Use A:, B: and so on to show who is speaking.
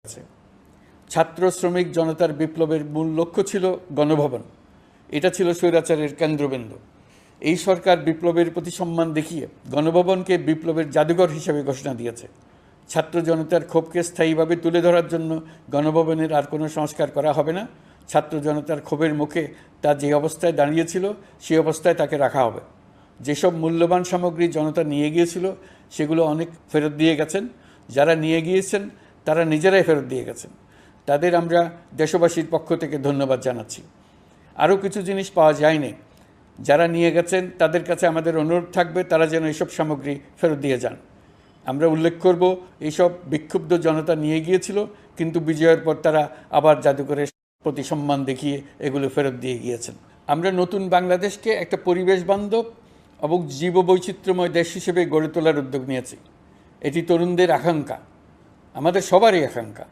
A: আছে। ছাত্র শ্রমিক জনতার বিপ্লবের মূল লক্ষ্য ছিল গণভবন। এটা ছিল স্বৈরাচারের কেন্দ্রবিন্দু। এই সরকার বিপ্লবের প্রতি সম্মান দেখিয়ে গণভবনকে বিপ্লবের জাদুঘর হিসেবে ঘোষণা দিয়েছে। ছাত্র জনতার ক্ষোভকে স্থায়ীভাবে তুলে ধরার জন্য গণভবনের আর কোনো সংস্কার করা হবে না। ছাত্র জনতার ক্ষোভের মুখে তা যে অবস্থায় দাঁড়িয়েছিল সেই অবস্থায় তাকে রাখা হবে। যেসব মূল্যবান সামগ্রী জনতা নিয়ে গিয়েছিল সেগুলো অনেক ফেরত দিয়ে গেছেন। যারা নিয়ে গিয়েছেন তারা নিজেরাই ফেরত দিয়ে গেছেন। তাদের আমরা দেশবাসীর পক্ষ থেকে ধন্যবাদ জানাচ্ছি। আরও কিছু জিনিস পাওয়া যায়নি। যারা নিয়ে গেছেন তাদের কাছে আমাদের অনুরোধ থাকবে তারা যেন এইসব সামগ্রী ফেরত দিয়ে যান। আমরা উল্লেখ করব এইসব বিক্ষুব্ধ জনতা নিয়ে গিয়েছিল, কিন্তু বিজয়ের পর তারা আবার জাদুঘরের প্রতি সম্মান দেখিয়ে এগুলো ফেরত দিয়ে গিয়েছেন। আমরা নতুন বাংলাদেশকে একটা পরিবেশ বান্ধব এবং জীববৈচিত্র্যময় দেশ হিসেবে গড়ে তোলার উদ্যোগ নিয়েছি। এটি তরুণদের আকাঙ্ক্ষা, আমাদের সবারই আকাঙ্ক্ষা।